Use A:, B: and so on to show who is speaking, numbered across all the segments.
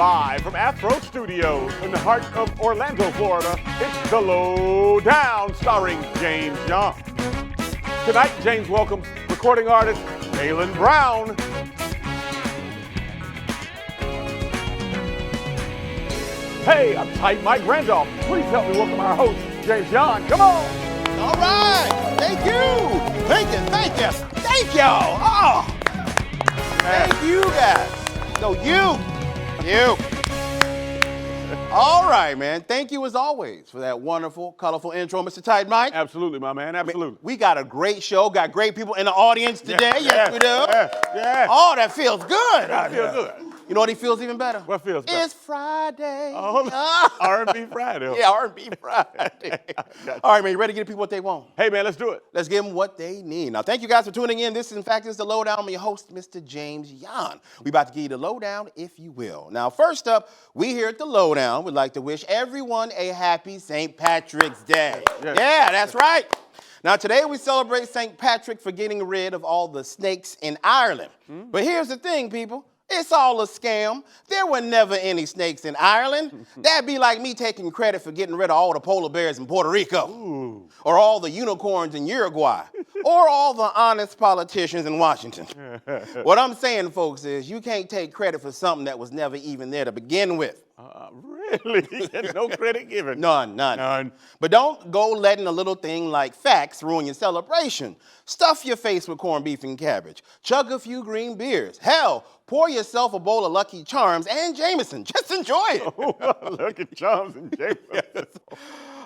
A: Live from Afro Studios in the heart of Orlando, Florida, it's The Lowdown, starring James Young. Tonight, James welcomes recording artist Dalon Brown. Hey, I'm tight Mike Randolph. Please help me welcome our host, James Young. Come on.
B: All right. Thank you. Thank y'all. Oh, thank you guys. No, you. All right, man. Thank you as always for that wonderful, colorful intro, Mr. Tight Mike.
A: Absolutely, my man. Absolutely.
B: We got a great show. Got great people in the audience today. Yes, we do.
A: Yeah.
B: Oh, that feels good.
A: That feels good.
B: You know what feels even better?
A: What feels better?
B: It's Friday.
A: Oh, R&B Friday.
B: Yeah, R&B Friday. All right, man. You ready to give people what they want?
A: Hey, man, let's do it.
B: Let's give them what they need. Now, thank you guys for tuning in. This, in fact, is The Lowdown. I'm your host, Mr. James Young. We about to give you the lowdown, if you will. Now, first up, we here at The Lowdown would like to wish everyone a happy St. Patrick's Day.
A: Yes.
B: Yeah, that's right. Now, today we celebrate St. Patrick for getting rid of all the snakes in Ireland. But here's the thing, people. It's all a scam. There were never any snakes in Ireland. That'd be like me taking credit for getting rid of all the polar bears in Puerto Rico.
A: Ooh.
B: Or all the unicorns in Uruguay. Or all the honest politicians in Washington. What I'm saying, folks, is you can't take credit for something that was never even there to begin with.
A: Really? No credit given?
B: None. But don't go letting a little thing like facts ruin your celebration. Stuff your face with corned beef and cabbage. Chug a few green beers. Hell, pour yourself a bowl of Lucky Charms and Jameson. Just enjoy it.
A: Lucky Charms and Jameson.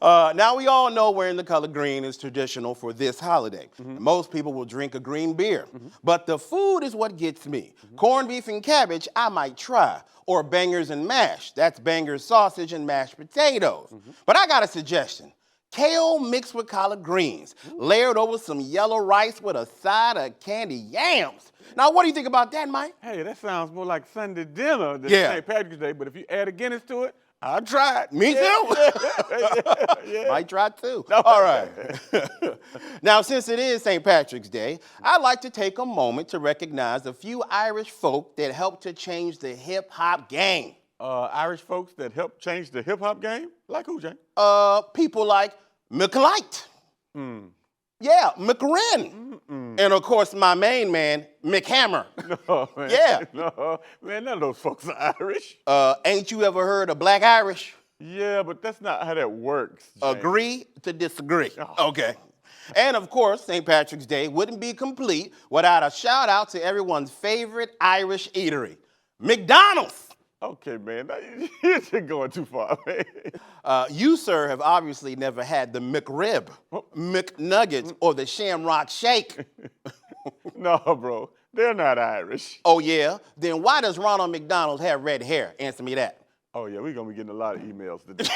B: Now, we all know wearing the color green is traditional for this holiday. Most people will drink a green beer. But the food is what gets me. Corned beef and cabbage, I might try. Or bangers and mash. That's bangers, sausage, and mashed potatoes. But I got a suggestion. Kale mixed with collard greens, layered over some yellow rice with a side of candy yams. Now, what do you think about that, Mike?
A: Hey, that sounds more like Sunday dinner than
B: Yeah.
A: St. Patrick's Day, but if you add a Guinness to it, I'll try it.
B: Me too.
A: Yeah.
B: Might try too.
A: No.
B: All right. Now, since it is St. Patrick's Day, I'd like to take a moment to recognize a few Irish folk that helped to change the hip-hop game.
A: Irish folks that helped change the hip-hop game? Like who, James?
B: People like McLight. Yeah, McRen. And, of course, my main man, McHammer.
A: No, man.
B: Yeah.
A: No, man, none of those folks are Irish.
B: Ain't you ever heard of Black Irish?
A: Yeah, but that's not how that works, James.
B: Agree to disagree.
A: Oh.
B: Okay. And of course, St. Patrick's Day wouldn't be complete without a shout out to everyone's favorite Irish eatery, McDonald's.
A: Okay, man, now you're just going too far, man.
B: You, sir, have obviously never had the McRib, McNuggets, or the Shamrock Shake.
A: No, bro, they're not Irish.
B: Oh, yeah? Then why does Ronald McDonald have red hair? Answer me that.
A: Oh, yeah, we're going to be getting a lot of emails today.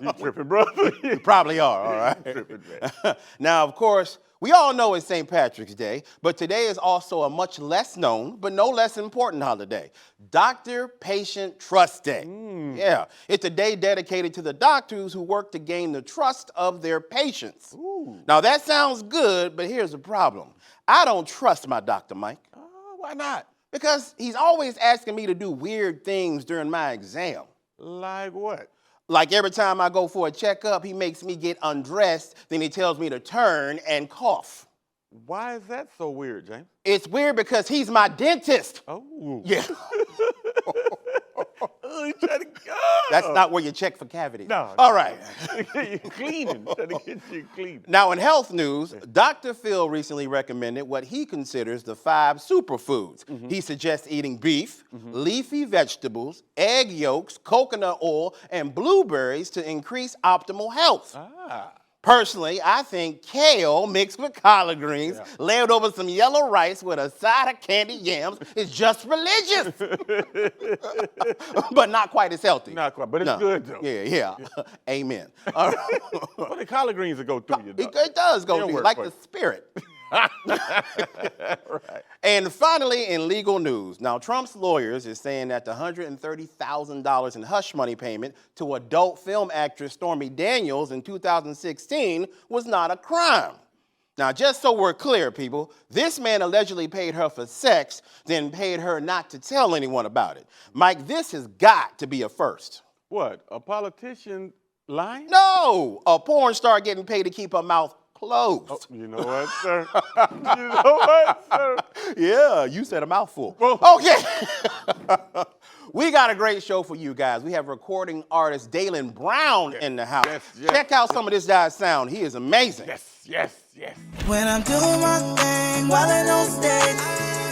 A: You tripping, brother?
B: You probably are, all right?
A: Tripping, man.
B: Now, of course, we all know it's St. Patrick's Day, but today is also a much less known, but no less important holiday, Doctor-Patient Trust Day. Yeah, it's a day dedicated to the doctors who work to gain the trust of their patients. Now, that sounds good, but here's the problem. I don't trust my doctor, Mike.
A: Why not?
B: Because he's always asking me to do weird things during my exam.
A: Like what?
B: Like every time I go for a checkup, he makes me get undressed, then he tells me to turn and cough.
A: Why is that so weird, James?
B: It's weird because he's my dentist.
A: Oh.
B: Yeah.
A: Oh, he's trying to go.
B: That's not where you check for cavities.
A: No.
B: All right.
A: You're cleaning. Trying to get you clean.
B: Now, in health news, Dr. Phil recently recommended what he considers the 5 superfoods. He suggests eating beef, leafy vegetables, egg yolks, coconut oil, and blueberries to increase optimal health. Personally, I think kale mixed with collard greens, layered over some yellow rice with a side of candy yams is just religious. But not quite as healthy.
A: Not quite, but it's good, though.
B: Yeah. Amen. All right.
A: Well, the collard greens will go through you, though.
B: It does go through you, like the spirit.
A: Right.
B: And finally, in legal news, now Trump's lawyers is saying that the $130,000 in hush money payment to adult film actress Stormy Daniels in 2016 was not a crime. Now, just so we're clear, people, this man allegedly paid her for sex, then paid her not to tell anyone about it. Mike, this has got to be a first.
A: What, a politician lying?
B: No, a porn star getting paid to keep her mouth closed.
A: Oh, you know what, sir? You know what, sir?
B: Yeah, you said a mouthful.
A: Well,
B: Okay. We got a great show for you guys. We have recording artist Dalon Brown in the house.
A: Yes.
B: Check out some of this guy's sound. He is amazing.
A: Yes.
C: When I'm doing my thing, while on stage,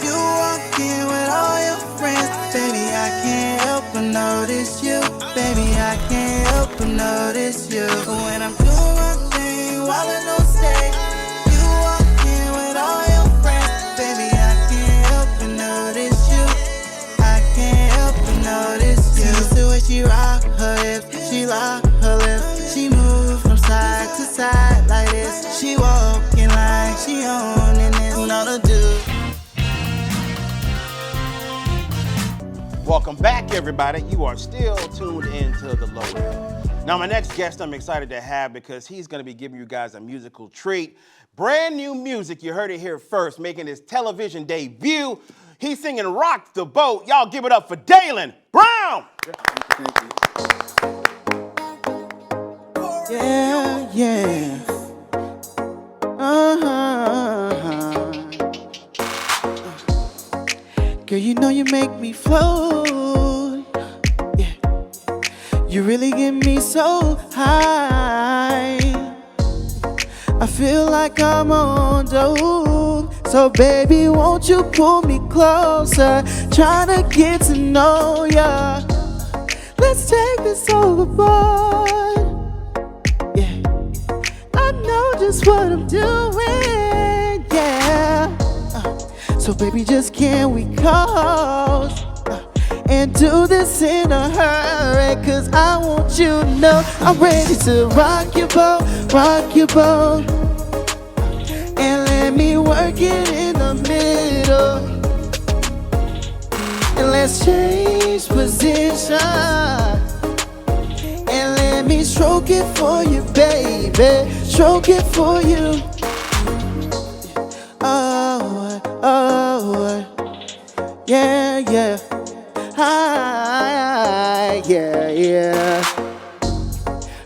C: you walk in with all your friends. Baby, I can't help but notice you. Baby, I can't help but notice you. When I'm doing my thing, while on stage, you walk in with all your friends. Baby, I can't help but notice you. I can't help but notice you. See the way she rock her lips, she lock her lips, she move from side to side like this. She walking like she owning it, not a dude.
B: Welcome back, everybody. You are still tuned into the Lowdown. Now, my next guest I'm excited to have because he's going to be giving you guys a musical treat. Brand new music. You heard it here first, making his television debut. He's singing Rock the Boat. Y'all give it up for Dalon Brown.
C: Yeah. Girl, you know you make me float. Yeah. You really get me so high. I feel like I'm on dope. So baby, won't you pull me closer? Trying to get to know ya. Let's take this overboard. Yeah, I know just what I'm doing. Yeah. So baby, just can we cause and do this in a hurry? Cause I want you to know I'm ready to rock your boat, and let me work it in the middle. And let's change position, and let me stroke it for you, baby. Stroke it for you. Oh, yeah. Hi, yeah.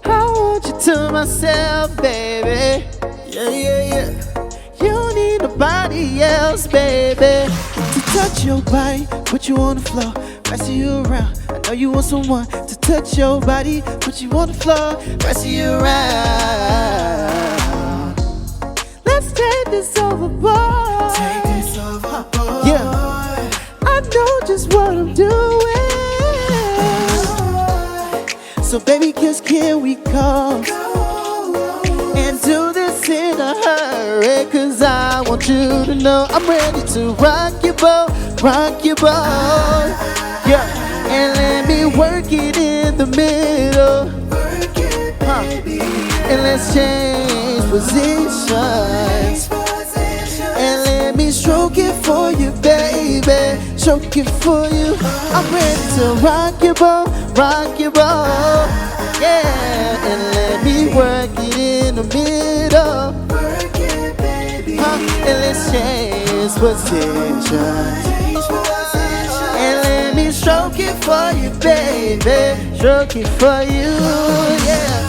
C: I want you to myself, baby. Yeah. You don't need nobody else, baby. To touch your body, put you on the floor, pass you around. I know you want someone to touch your body, put you on the floor, pass you around. Let's take this overboard. Take this overboard. Yeah, I know just what I'm doing. So baby, just can we come and do this in a hurry? Cause I want you to know I'm ready to rock your boat. Yeah, and let me work it in the middle. And let's change positions, and let me stroke it for you, baby. Stroke it for you. I'm ready to rock your boat. Yeah, and let me work it in the middle. And let's change positions, and let me stroke it for you, baby. Stroke it for you, yeah.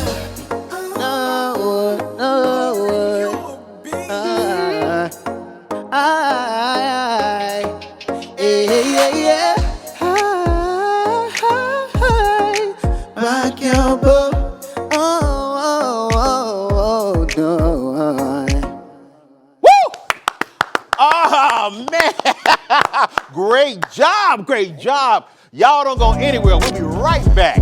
C: Yeah. Rock your boat. No.
B: Woo! Oh, man. Great job. Y'all don't go anywhere. We'll be right back.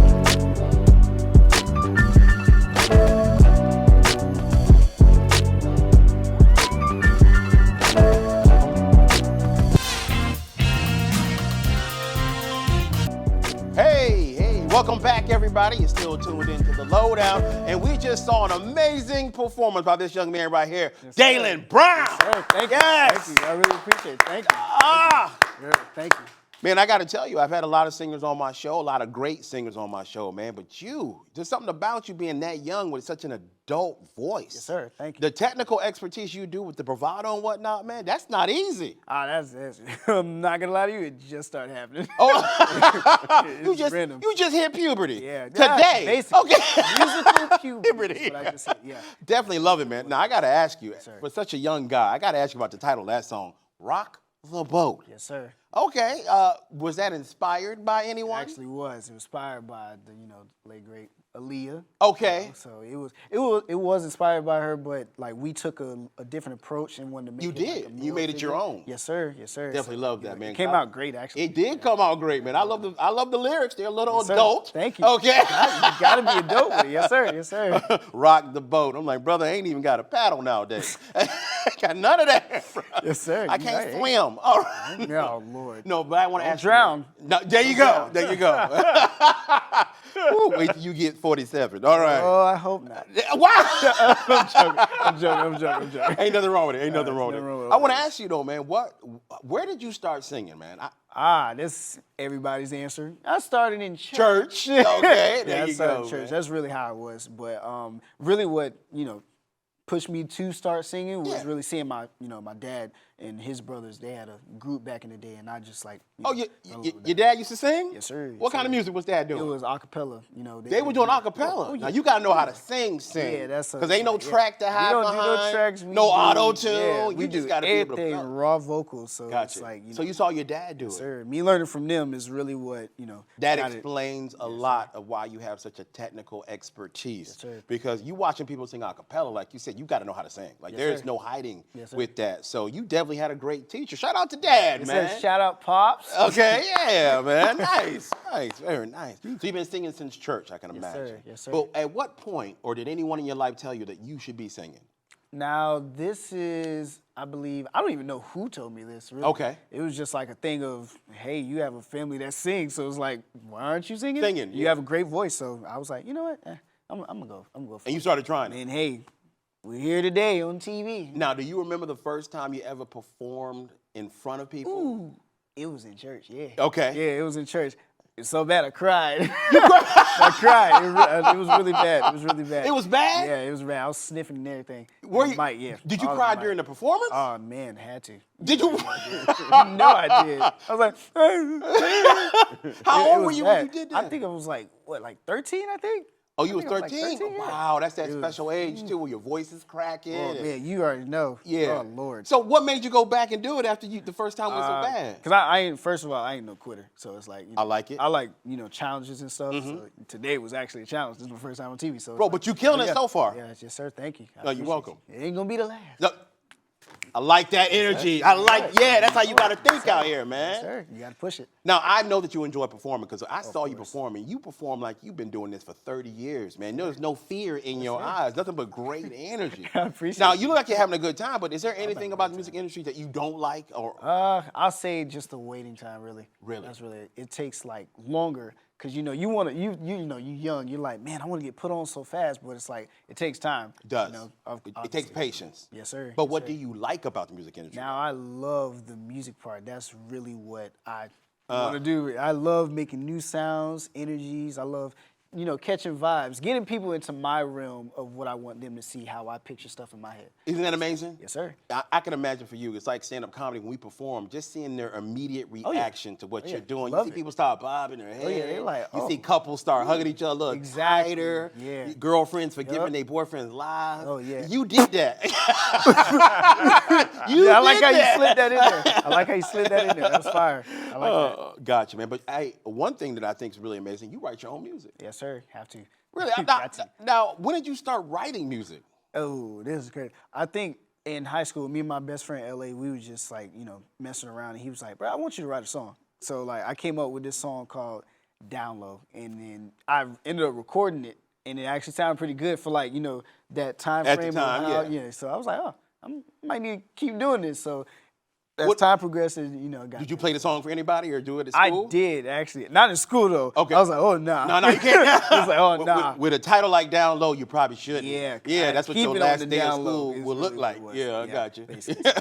B: Hey, welcome back, everybody. You're still tuned into the Lowdown, and we just saw an amazing performance by this young man right here, Dalon Brown.
D: Yes, sir. Thank you.
B: Yes.
D: Thank you. I really appreciate it. Thank you.
B: Ah.
D: Thank you.
B: Man, I got to tell you, I've had a lot of singers on my show, a lot of great singers on my show, man. But there's something about you being that young with such an adult voice.
C: Yes, sir. Thank you.
B: The technical expertise you do with the bravado and whatnot, man, that's not easy.
C: That's I'm not gonna lie to you, it just started happening.
B: Oh,
C: random.
B: you just hit puberty.
C: Yeah.
B: Today.
C: Basically.
B: Okay.
C: Musical puberty.
B: Puberty.
C: That's what I just said. Yeah.
B: Definitely love it, man. Now, I got to ask you,
C: sir.
B: for such a young guy, I got to ask you about the title of that song, Rock the Boat.
C: Yes, sir.
B: Okay. Was that inspired by
C: It
B: anyone?
C: actually was. It was inspired by the, late great Aaliyah.
B: Okay.
C: So it was inspired by her, but like we took a different approach and wanted to make
B: You
C: it
B: did.
C: like a
B: You
C: male
B: made it your
C: figure.
B: own.
C: Yes, sir. Yes, sir.
B: Definitely love that, man.
C: It came out great, actually.
B: It did come out great, man. I love the lyrics. They're a little
C: Yes, sir.
B: adult.
C: Thank you.
B: Okay.
C: You gotta be adult with it. Yes, sir. Yes, sir.
B: Rock the boat. I'm like, brother, I ain't even got a paddle nowadays. Got none of that. Bro.
C: Yes, sir.
B: I can't swim. All right.
C: Oh, Lord.
B: No, but I want to
C: Don't
B: ask
C: drown.
B: you. No, there you go. There you go. Ooh, wait till you get 47. All right.
C: Oh, I hope not.
B: Wow.
C: I'm joking.
B: Ain't nothing wrong with it. Ain't nothing wrong with
C: nothing wrong
B: it.
C: with
B: I want to
C: it.
B: ask you though, man. Where did you start singing, man?
C: That's everybody's answer. I started in church.
B: Church. Okay.
C: Yeah,
B: There
C: I
B: you
C: started
B: go.
C: in church.
B: Man.
C: That's really how it was. But really what, pushed me to start singing was
B: Yeah.
C: really seeing my dad and his brothers. They had a group back in the day, and I just like.
B: Oh, your dad used to sing?
C: Yes, sir.
B: What kind of music was dad doing?
C: It was a cappella.
B: They were doing acapella.
C: Oh, yeah.
B: Now you gotta know how to sing.
C: Yeah, that's
B: because ain't no track to hide
C: We don't
B: behind.
C: do no tracks. We
B: no
C: do-
B: auto tune.
C: Yeah,
B: you
C: we
B: just
C: do
B: gotta be able to
C: everything
B: belt.
C: raw vocals. So
B: Gotcha.
C: it's like
B: So you saw your dad do it.
C: sir. Me learning from them is really what
B: That
C: got it.
B: explains a lot of why you have such a technical expertise.
C: sir.
B: Because you watching people sing a cappella, like you said, you got to know how to sing. Like there's
C: sir.
B: no hiding
C: Yes, sir.
B: with that. So you definitely had a great teacher. Shout out to Dad,
C: It
B: man.
C: says shout out Pops.
B: Okay, yeah, man. Nice, very nice. So you've been singing since church, I can
C: Yes, sir.
B: imagine.
C: Yes, sir.
B: But at what point, or did anyone in your life tell you that you should be singing?
C: Now this is, I believe, I don't even know who told me this. Really.
B: Okay.
C: It was just like a thing of, hey, you have a family that sings, so it's like, why aren't you singing?
B: Singing,
C: You
B: yeah.
C: have a great voice, so I was like, you know what? I'm gonna go for
B: And you
C: it.
B: started trying it.
C: And hey, we're here today on TV.
B: Now, do you remember the first time you ever performed in front of people?
C: Ooh, it was in church, yeah.
B: Okay.
C: Yeah, it was in church. It's so bad I cried. I cried. It was really bad. It was really bad.
B: It was bad?
C: Yeah, it was bad. I was sniffing and everything.
B: Were you?
C: Mic, yeah.
B: Did you
C: All
B: cry
C: the
B: during
C: mic.
B: the performance?
C: Oh man, had to.
B: Did you?
C: You know I did. I was like,
B: How
C: it
B: old were
C: was
B: you
C: bad.
B: when you did that?
C: I think I was like 13, I think.
B: Oh, you was
C: I think I was
B: 13?
C: like 13, yeah.
B: Wow, that's that
C: It was-
B: special age too, where your voice is cracking.
C: Oh
B: and-
C: man, you already know.
B: Yeah.
C: Oh Lord.
B: So what made you go back and do it after the first time was so bad?
C: Cause I ain't, first of all, I ain't no quitter. So it's like,
B: I like it.
C: I like, challenges and stuff. So today was actually a challenge. This is my first time on TV. So it's
B: Bro,
C: like-
B: but you killing it
C: yeah.
B: so far.
C: Yeah, yes sir, thank you. I
B: No, you're
C: appreciate
B: welcome.
C: you. It ain't gonna be the last.
B: Look, I like that energy. I like, yeah, that's how you gotta think out here, man.
C: Sir, you gotta push it.
B: Now, I know that you enjoy performing because I saw you performing. You perform like you've been doing this for 30 years, man. There's no fear in your eyes, nothing but great energy.
C: I appreciate
B: Now,
C: it.
B: you look like you're having a good time, but is there anything about the music industry that you don't like? Or
C: I'll say just the waiting time, really.
B: Really?
C: That's really it. It takes like longer, cause you wanna you young. You're like, man, I wanna get put on so fast, but it's like it takes time.
B: it does.
C: You know,
B: It takes patience.
C: Yes, sir.
B: But
C: Yes,
B: what
C: sir.
B: do you like about the music industry?
C: Now I love the music part. That's really what I want to do. I love making new sounds, energies. I love, catching vibes, getting people into my realm of what I want them to see, how I picture stuff in my head.
B: Isn't that amazing?
C: Yes, sir.
B: I can imagine for you, it's like stand-up comedy when we perform, just seeing their immediate reaction to what
C: Oh, yeah.
B: you're doing. You
C: Love
B: see
C: it.
B: people start bobbing their head.
C: yeah, they like,
B: you
C: oh.
B: see couples start hugging each other a little
C: Exactly.
B: tighter.
C: Yeah.
B: Girlfriends forgiving
C: Yup.
B: their boyfriends lies.
C: Oh, yeah.
B: You did that.
C: Yeah, I like
B: did
C: how
B: that.
C: you slid that in there. I like how you slid that in there. That's fire. I like that.
B: Gotcha, man. But one thing that I think is really amazing, you write your own music.
C: Yes, sir. Have to.
B: Really?
C: Got to.
B: Now, when did you start writing music?
C: Oh, this is great. I think in high school, me and my best friend LA, we was just like, messing around, and he was like, bro, I want you to write a song. So like I came up with this song called Down Low, and then I ended up recording it, and it actually sounded pretty good for like, that time
B: At the
C: frame.
B: time,
C: of how,
B: yeah.
C: So I was like, I might need to keep doing this. So as
B: What-
C: time progresses, got
B: Did you play the song for anybody or do it at
C: I
B: school?
C: did actually. Not in school though.
B: Okay.
C: I was like, oh nah.
B: No, you can't.
C: I was like, oh
B: With-
C: nah.
B: With a title like Down Low, you probably shouldn't.
C: Yeah,
B: Yeah, that's what
C: keep
B: your
C: it on
B: last
C: the
B: day of
C: down low
B: school
C: is
B: will look
C: really what
B: like.
C: it was.
B: Yeah, I got you.
C: basically.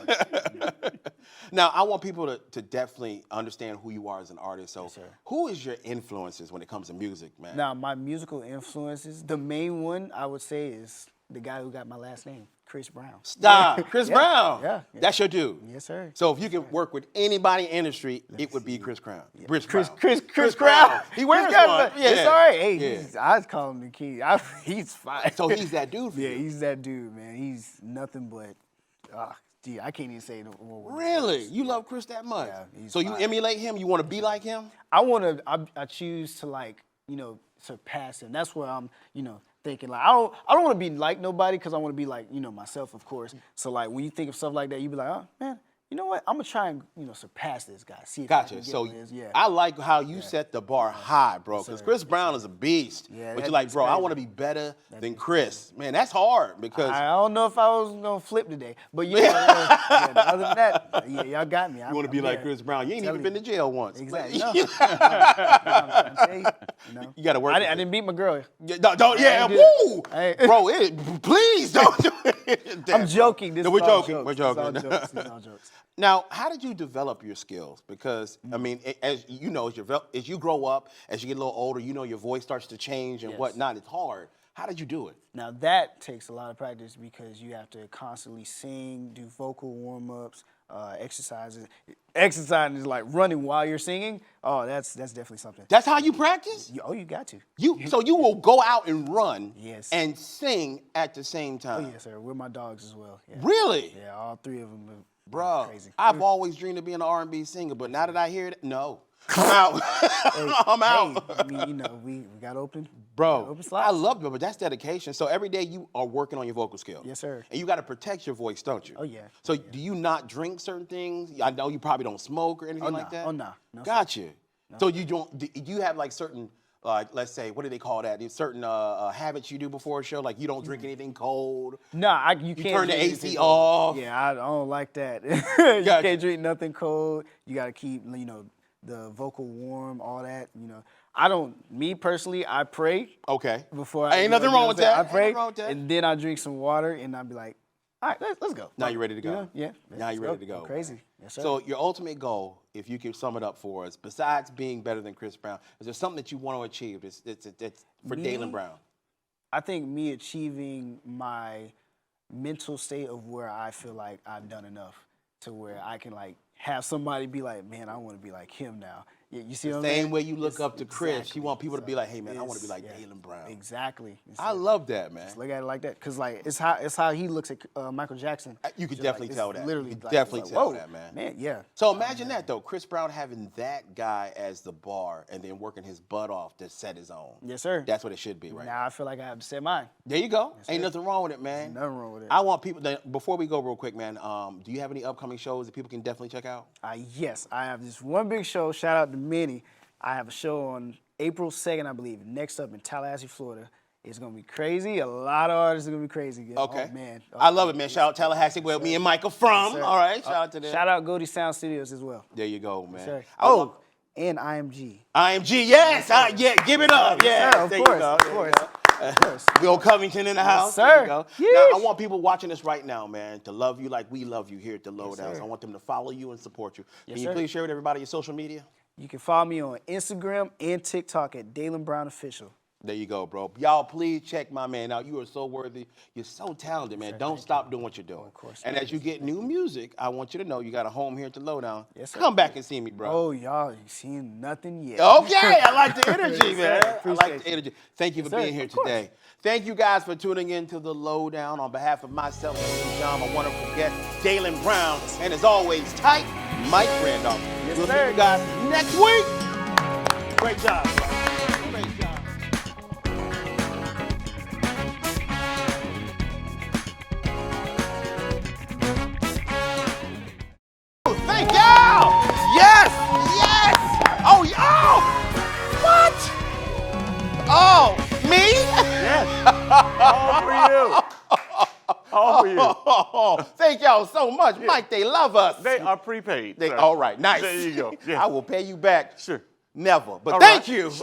B: Now, I want people to definitely understand who you are as an artist. So,
C: sir.
B: who is your influences when it comes to music, man?
C: Now, my musical influences, the main one I would say is the guy who got my last name, Chris Brown.
B: Stop. Chris
C: Yeah,
B: Brown.
C: yeah.
B: That's your dude.
C: Yes, sir.
B: So if you could work with anybody in the industry, it would be Chris Brown. Chris
C: Chris
B: Brown.
C: Brown.
B: He wears
C: Chris
B: one.
C: Brown.
B: Yeah.
C: It's all right. Hey,
B: Yeah.
C: I call him the king. He's fine.
B: So he's that dude for
C: Yeah,
B: you.
C: he's that dude, man. He's nothing but, gee, I can't even say no more words.
B: Really? You love Chris that much?
C: Yeah, he's
B: so you
C: fine.
B: emulate him? You want to be like him?
C: I choose to like, surpass him. That's where I'm, thinking like, I don't want to be like nobody because I want to be like, myself, of course. So like when you think of stuff like that, you be like, oh man, you know what? I'm gonna try and, surpass this guy. See if I can
B: Gotcha.
C: get
B: So
C: what it is. Yeah.
B: I like how you set the bar high, bro. Because
C: sir.
B: Chris Brown is a beast.
C: Yeah,
B: but
C: that
B: you're like,
C: dude's
B: bro, I
C: crazy.
B: want to be better than Chris. Man, that's hard because
C: I don't know if I was gonna flip today, but other than that, yeah, y'all got me.
B: you want to be like Chris Brown. You ain't even been to jail once.
C: Exactly.
B: But-
C: No. I'm trying to tell you,
B: You gotta work
C: I
B: with
C: didn't beat my girl.
B: Yeah, don't, yeah,
C: ain't do
B: woo!
C: it.
B: Bro, please don't do it.
C: I'm joking. This
B: No,
C: is
B: we're
C: all
B: joking.
C: jokes.
B: We're
C: This is all
B: joking.
C: jokes. This is all jokes.
B: Now, how did you develop your skills? Because, I mean, as you know, as you grow up, as you get a little older, your voice starts to change and
C: Yes.
B: whatnot. It's hard. How did you do it?
C: Now that takes a lot of practice because you have to constantly sing, do vocal warm-ups, exercises. Exercising is like running while you're singing. Oh, that's definitely something.
B: That's how you practice?
C: You got to.
B: So you will go out and run
C: Yes.
B: and sing at the same
C: Oh
B: time?
C: yes, sir. With my dogs as well. Yeah.
B: Really?
C: Yeah, all three of them.
B: Bro,
C: crazy.
B: I've always dreamed of being an R&B singer, but now that I hear it, no. I'm out. I'm out.
C: Hey, I mean, we got open.
B: Bro,
C: open slots.
B: I love it, but that's dedication. So every day you are working on your vocal skills.
C: Yes, sir.
B: And you got to protect your voice, don't you?
C: Oh, yeah.
B: So do you not drink certain things? I know you probably don't smoke or anything like that.
C: Oh, no. No, sir.
B: Gotcha. So you don't? Do you have like certain, let's say, what do they call that? There's certain habits you do before a show, like you don't drink anything cold.
C: Nah, you can't
B: turn the
C: drink
B: AC
C: anything
B: off.
C: cold. Yeah, I don't like that. You
B: Gotcha.
C: can't drink nothing cold. You got to keep, the vocal warm, all that. I don't. Me personally, I pray
B: Okay.
C: before. I
B: Ain't nothing wrong with that.
C: I
B: Ain't
C: pray,
B: nothing wrong with that.
C: and then I drink some water, and I'll be like, all right, let's go.
B: Now you're ready to go.
C: Yeah.
B: Now
C: let's
B: you're ready to go.
C: I'm crazy. Yes, sir.
B: So your ultimate goal, if you could sum it up for us, besides being better than Chris Brown, is there something that you want to achieve? It's for
C: Me?
B: Dalon Brown.
C: I think me achieving my mental state of where I feel like I've done enough to where I can have somebody be like, man, I want to be like him now. You see what I'm saying?
B: Same way you look up to Chris,
C: Exactly.
B: you want people to be like, hey man, I want to be like
C: Yeah,
B: Dalon Brown.
C: Exactly.
B: I love that, man.
C: Just look at it like that, cause it's how he looks at Michael Jackson.
B: You could
C: Just
B: definitely
C: it's
B: tell that.
C: Literally,
B: You could
C: like,
B: definitely
C: it's
B: tell
C: whoa,
B: that, man.
C: Man, yeah.
B: So imagine that though, Chris Brown having that guy as the bar and then working his butt off to set his own.
C: Yes, sir.
B: That's what it should be, right?
C: Now I feel like I have to set mine.
B: There you go. Ain't
C: sir.
B: nothing wrong with it, man.
C: Nothing wrong with it.
B: I want people before we go real quick, man, do you have any upcoming shows that people can definitely check out?
C: Yes, I have this one big show. Shout out to Minnie. I have a show on April 2nd, I believe. Next up in Tallahassee, Florida. It's gonna be crazy. A lot of artists are gonna be crazy.
B: Okay.
C: Oh, man.
B: I love it, man. Shout out Tallahassee, where me and Michael from.
C: sir.
B: All right, shout out to them.
C: Shout out Goldie Sound Studios as well.
B: There you go, man.
C: Sir.
B: I want-
C: And IMG.
B: IMG, yes. Yeah, give it up. Yeah,
C: Sir, of
B: there you
C: course,
B: go.
C: of
B: There you
C: course.
B: go.
C: Of course.
B: Bill Covington in the house.
C: sir.
B: There you go. Now, I
C: Yeesh.
B: want people watching this right now, man, to love you like we love you here at the Lowdown.
C: sir.
B: I want them to follow you and support you.
C: Yes,
B: Can you
C: sir.
B: please share with everybody your social media?
C: You can follow me on Instagram and TikTok at Dalon Brown Official.
B: There you go, bro. Y'all, please check my man out. You are so worthy. You're so talented, man. Don't stop doing what you're doing. Of
C: course.
B: And as you get new music, I want you to know you got a home here at the Lowdown.
C: Yes, sir.
B: Come back and see me, bro.
C: Oh, y'all, you seen nothing yet.
B: Okay, I like the energy,
C: Yes,
B: man.
C: sir.
B: I
C: Appreciate
B: like the
C: you.
B: energy. Thank you for
C: Yes, sir.
B: being here
C: Of course.
B: today. Thank you guys for tuning in to the Lowdown. On behalf of myself and John, my wonderful guest, Dalon Brown, and as always, tight, Mike Randolph.
C: Yes,
B: we'll
C: sir.
B: see you guys next week. Great job. Great job. Thank y'all. Yes, yes. Oh, what? Oh, me?
A: Yes. All for you. All for you.
B: Oh, thank y'all so much. Mike, they love us.
A: They are prepaid.
B: They
A: sir.
B: all right, nice.
A: There you go. Yeah.
B: I will pay you back.
A: Sure.
B: Never, but
A: All
B: thank
A: right.
B: you.